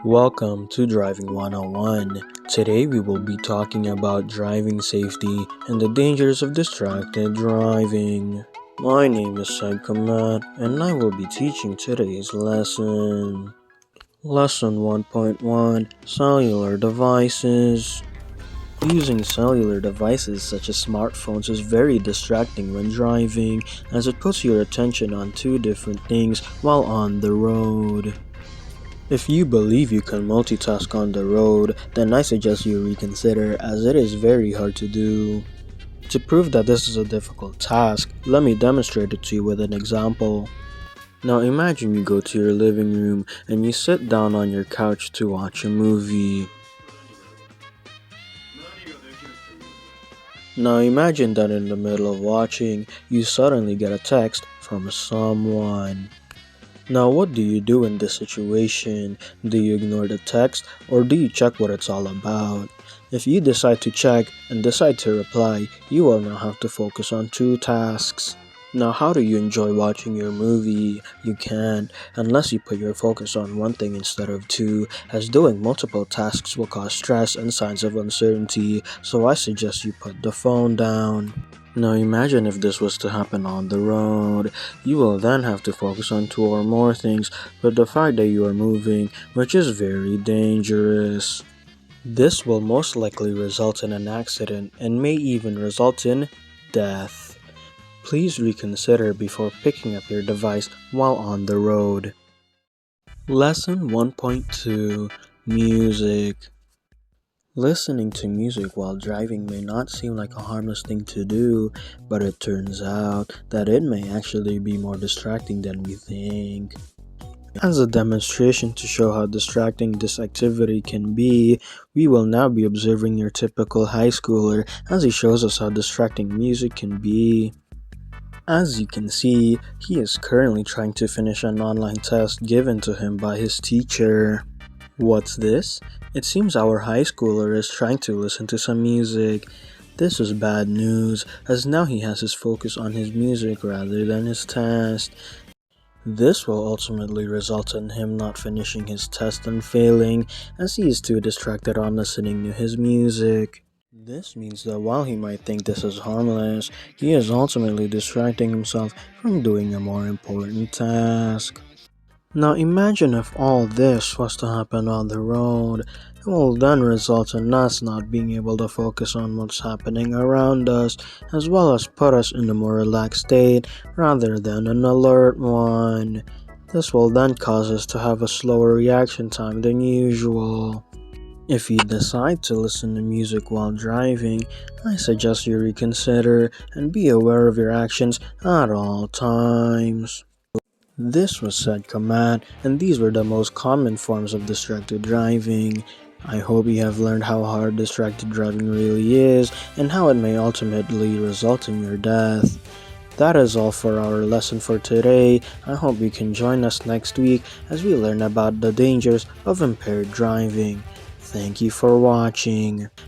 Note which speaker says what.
Speaker 1: Welcome to Driving 101. Today we will be talking about driving safety and the dangers of distracted driving. My name is Said Kamat and I will be teaching today's lesson. Lesson 1.1 Cellular Devices. Using cellular devices such as smartphones is very distracting when driving, as it puts your attention on two different things while on the road. If you believe you can multitask on the road, then I suggest you reconsider, as it is very hard to do. To prove that this is a difficult task, let me demonstrate it to you with an example. Now imagine you go to your living room and you sit down on your couch to watch a movie. Now imagine that in the middle of watching, you suddenly get a text from someone. Now what do you do in this situation? Do you ignore the text or do you check what it's all about? If you decide to check and decide to reply, you will now have to focus on two tasks. Now how do you enjoy watching your movie? You can't, unless you put your focus on one thing instead of two, as doing multiple tasks will cause stress and signs of uncertainty, so I suggest you put the phone down. Now imagine if this was to happen on the road. You will then have to focus on two or more things, but the fact that you are moving, which is very dangerous. This will most likely result in an accident and may even result in death. Please reconsider before picking up your device while on the road. Lesson 1.2 Music. Listening to music while driving may not seem like a harmless thing to do, but it turns out that it may actually be more distracting than we think. As a demonstration to show how distracting this activity can be, we will now be observing your typical high schooler as he shows us how distracting music can be. As you can see, he is currently trying to finish an online test given to him by his teacher. What's this? It seems our high schooler is trying to listen to some music. This is bad news, as now he has his focus on his music rather than his test. This will ultimately result in him not finishing his test and failing, as he is too distracted on listening to his music. This means that while he might think this is harmless, he is ultimately distracting himself from doing a more important task. Now imagine if all this was to happen on the road. It will then result in us not being able to focus on what's happening around us, as well as put us in a more relaxed state rather than an alert one. This will then cause us to have a slower reaction time than usual. If you decide to listen to music while driving, I suggest you reconsider and be aware of your actions at all times. This was Said Kamat, and these were the most common forms of distracted driving. I hope you have learned how hard distracted driving really is and how it may ultimately result in your death. That is all for our lesson for today. I hope you can join us next week as we learn about the dangers of impaired driving. Thank you for watching.